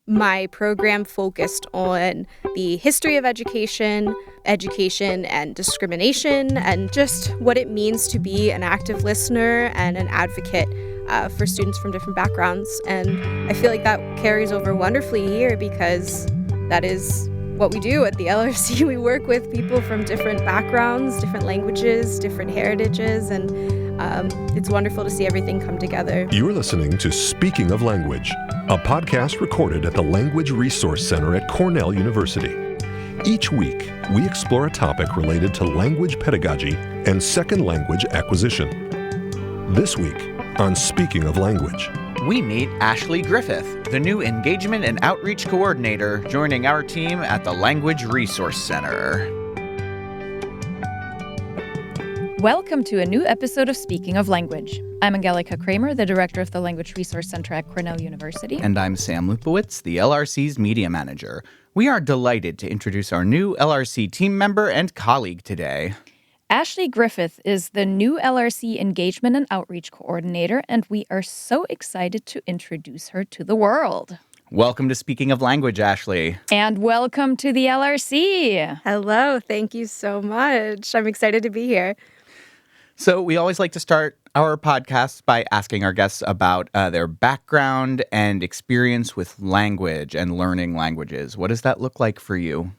My program focused on the history of education, education and discrimination, and just what it means to be an active listener and an advocate for students from different backgrounds. And I feel like that carries over wonderfully here because that is what we do at the LRC. We work with people from different backgrounds, different languages, different heritages, and it's wonderful to see everything come together. You're listening to Speaking of Language, a podcast recorded at the Language Resource Center at Cornell University. Each week, we explore a topic related to language pedagogy and second language acquisition. This week, on Speaking of Language, we meet Ashley Griffith, the new Engagement and Outreach Coordinator, joining our team at the Language Resource Center. Welcome to a new episode of Speaking of Language. I'm Angelica Kramer, the Director of the Language Resource Center at Cornell University. And I'm Sam Lupowitz, the LRC's Media Manager. We are delighted to introduce our new LRC team member and colleague today. Ashley Griffith is the new LRC Engagement and Outreach Coordinator, and we are so excited to introduce her to the world. Welcome to Speaking of Language, Ashley. And welcome to the LRC. Hello, thank you so much. I'm excited to be here. So we always like to start our podcasts by asking our guests about their background and experience with language and learning languages. What does that look like for you?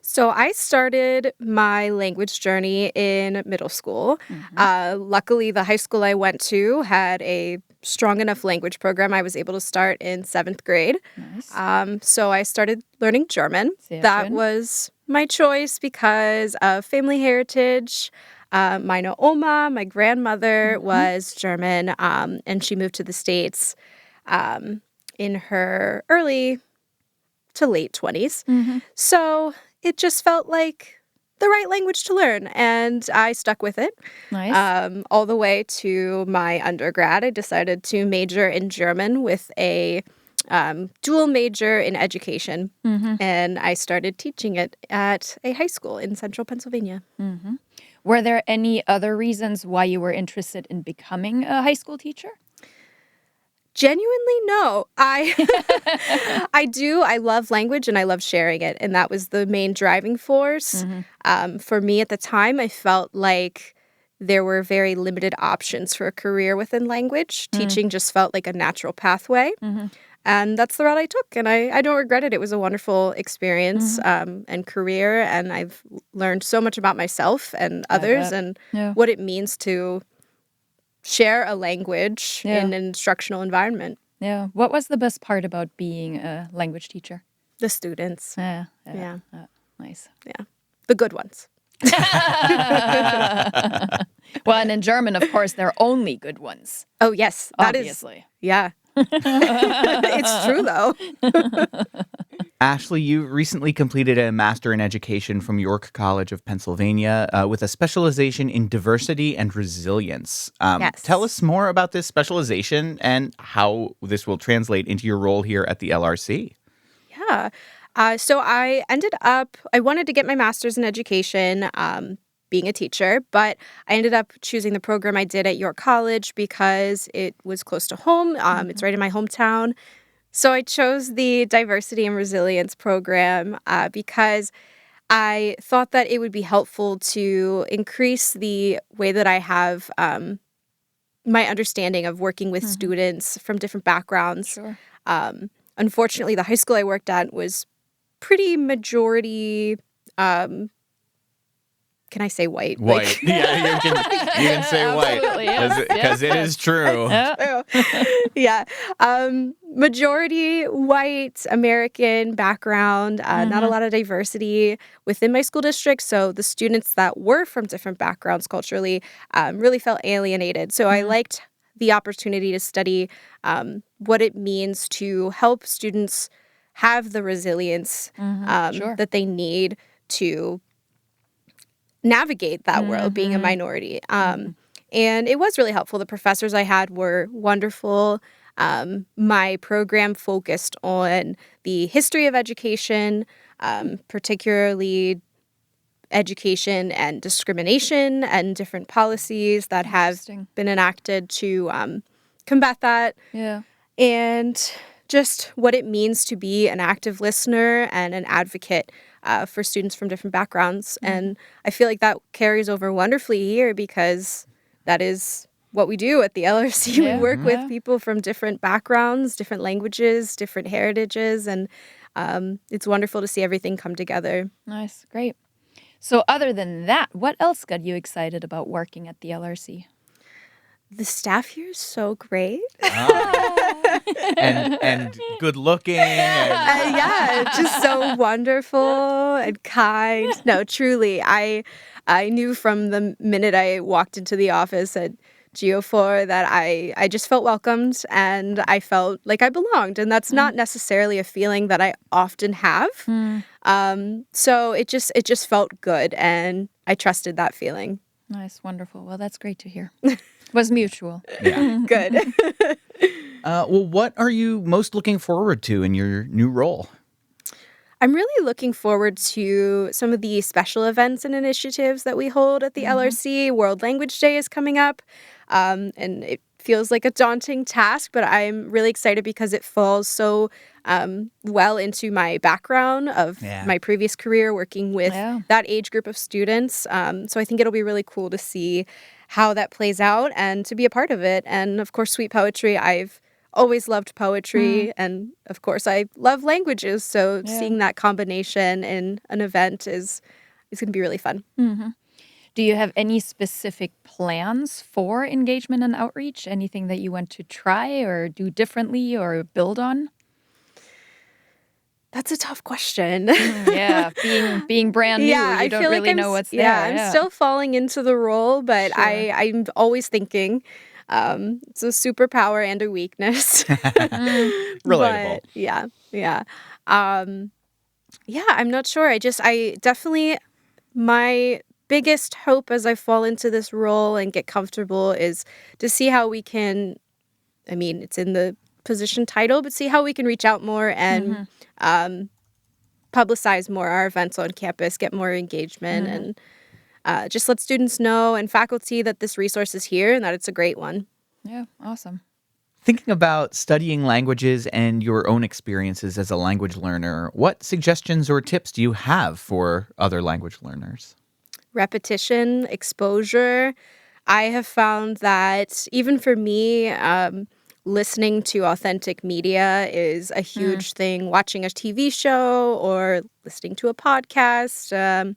So I started my language journey in middle school. Luckily, the high school I went to had a strong enough language program. I was able to start in 7th grade. Nice. So I started learning German. Sehr That schön. was my choice because of family heritage. Meine Oma, my grandmother, was German, and she moved to the States in her early to late 20s. So it just felt like the right language to learn, and I stuck with it. Nice. All the way to my undergrad. I decided to major in German with a dual major in education, and I started teaching it at a high school in central Pennsylvania. Were there any other reasons why you were interested in becoming a high school teacher? Genuinely, no. I do. I love language and I love sharing it. And that was the main driving force. For me at the time, I felt like there were very limited options for a career within language. Teaching just felt like a natural pathway. And that's the route I took. And I don't regret it. It was a wonderful experience and career. And I've learned so much about myself and others and what it means to share a language in an instructional environment. Yeah. What was the best part about being a language teacher? The students. Yeah. Nice. Nice. Yeah. The good ones. Well, and in German, of course, there are only good ones. Oh, yes. That is. Obviously. Yeah. It's true, though. Ashley, you recently completed a Master in Education from York College of Pennsylvania with a specialization in diversity and resilience. Yes. Tell us more about this specialization and how this will translate into your role here at the LRC. Yeah. So I wanted to get my master's in education, being a teacher, but I ended up choosing the program I did at York College because it was close to home. It's right in my hometown. So I chose the Diversity and Resilience program because I thought that it would be helpful to increase the way that I have my understanding of working with students from different backgrounds. Sure. Unfortunately, the high school I worked at was pretty majority, can I say white? White. Yeah, you can say Absolutely, white. Because it is true. Yeah. Majority white American background, not a lot of diversity within my school district. So the students that were from different backgrounds culturally really felt alienated. So I liked the opportunity to study what it means to help students have the resilience Sure. that they need to navigate that world, being a minority. And it was really helpful. The professors I had were wonderful. My program focused on the history of education, particularly education and discrimination and different policies that have Interesting. been enacted to combat that. Yeah. And just what it means to be an active listener and an advocate for students from different backgrounds. And I feel like that carries over wonderfully here because that is what we do at the LRC. Yeah, We work yeah. with people from different backgrounds, different languages, different heritages, and it's wonderful to see everything come together. Nice. Great. So other than that, what else got you excited about working at the LRC? The staff here is so great. And good looking. And, Yeah, just so wonderful and kind. No, truly, I knew from the minute I walked into the office at Geo4 that I just felt welcomed and I felt like I belonged. And that's not necessarily a feeling that I often have. So it just felt good and I trusted that feeling. Nice. Wonderful. Well, that's great to hear. Was mutual. yeah. Good. Well, what are you most looking forward to in your new role? I'm really looking forward to some of the special events and initiatives that we hold at the LRC. World Language Day is coming up, and it feels like a daunting task, but I'm really excited because it falls so well into my background of my previous career working with that age group of students. So I think it'll be really cool to see how that plays out and to be a part of it. And of course, Sweet Poetry, I've always loved poetry, and of course I love languages, so seeing that combination in an event is going to be really fun. Do you have any specific plans for engagement and outreach? Anything that you want to try or do differently or build on? That's a tough question. Yeah, being brand new, you I don't feel really like know what's there. Yeah, I'm still falling into the role, but Sure. I'm always thinking. It's a superpower and a weakness. Relatable. But yeah. I'm not sure. I definitely, my biggest hope as I fall into this role and get comfortable is to see how we can, it's in the position title, but see how we can reach out more and publicize more our events on campus, get more engagement, and just let students know and faculty that this resource is here and that it's a great one. Yeah, awesome. Thinking about studying languages and your own experiences as a language learner, what suggestions or tips do you have for other language learners? Repetition, exposure. I have found that even for me, listening to authentic media is a huge thing. Watching a TV show or listening to a podcast,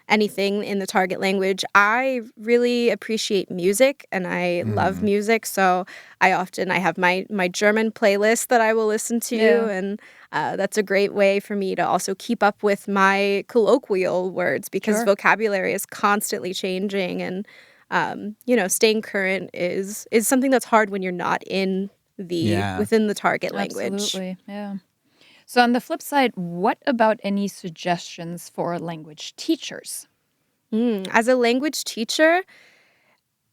anything in the target language. I really appreciate music and I love music. So I have my German playlist that I will listen to. Yeah. And that's a great way for me to also keep up with my colloquial words because vocabulary is constantly changing. And, staying current is something that's hard when you're not in within the target language. Absolutely, yeah. So on the flip side, what about any suggestions for language teachers? As a language teacher,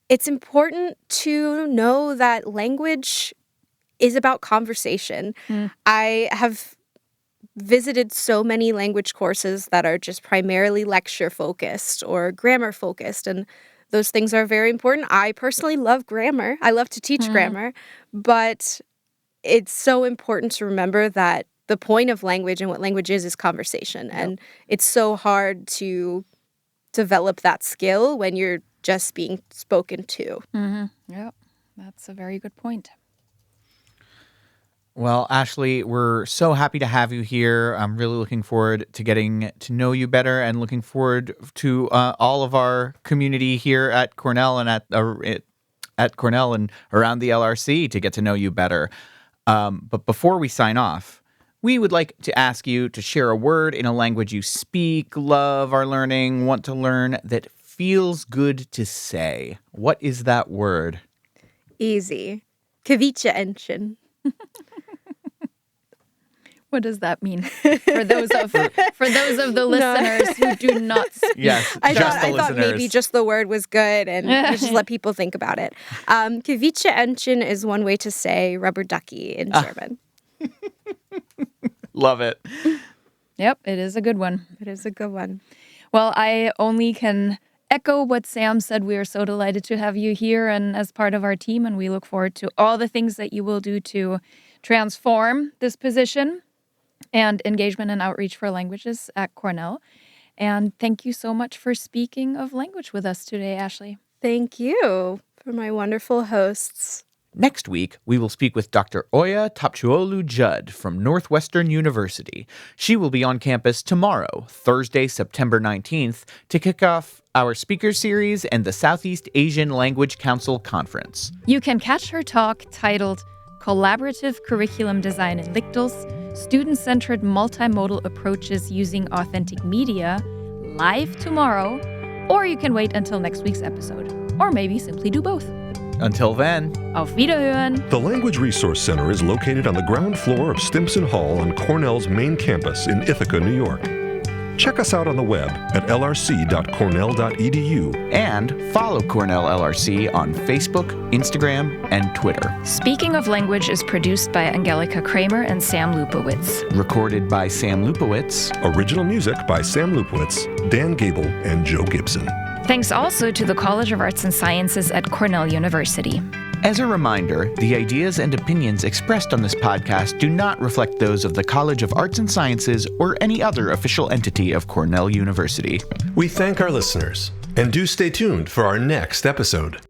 it's important to know that language is about conversation. I have visited so many language courses that are just primarily lecture focused or grammar focused, and those things are very important. I personally love grammar. I love to teach grammar, but it's so important to remember that the point of language and what language is conversation. And it's so hard to develop that skill when you're just being spoken to. Yep, that's a very good point. Well, Ashley, we're so happy to have you here. I'm really looking forward to getting to know you better and looking forward to all of our community here at Cornell and at Cornell and around the LRC to get to know you better. But before we sign off, we would like to ask you to share a word in a language you speak, love, are learning, want to learn that feels good to say. What is that word? Easy. Kavicha Enshin. What does that mean for those of the listeners who do not speak? Yes, I just thought, the I thought listeners. maybe just the word was good and you just let people think about it. Kavicha Enshin is one way to say rubber ducky in German. Love it. Yep, it is a good one. It is a good one. Well, I only can echo what Sam said. We are so delighted to have you here and as part of our team, and we look forward to all the things that you will do to transform this position and engagement and outreach for languages at Cornell. And thank you so much for speaking of language with us today, Ashley. Thank you for my wonderful hosts. Next week, we will speak with Dr. Oya Tapchuolu Judd from Northwestern University. She will be on campus tomorrow, Thursday, September 19th, to kick off our speaker series and the Southeast Asian Language Council Conference. You can catch her talk titled Collaborative Curriculum Design in LICTLS, Student-Centered Multimodal Approaches Using Authentic Media, live tomorrow, or you can wait until next week's episode, or maybe simply do both. Until then, Auf Wiederhören! The Language Resource Center is located on the ground floor of Stimson Hall on Cornell's main campus in Ithaca, New York. Check us out on the web at lrc.cornell.edu. and follow Cornell LRC on Facebook, Instagram, and Twitter. Speaking of Language is produced by Angelika Kramer and Sam Lupowitz. Recorded by Sam Lupowitz. Original music by Sam Lupowitz, Dan Gable, and Joe Gibson. Thanks also to the College of Arts and Sciences at Cornell University. As a reminder, the ideas and opinions expressed on this podcast do not reflect those of the College of Arts and Sciences or any other official entity of Cornell University. We thank our listeners, and do stay tuned for our next episode.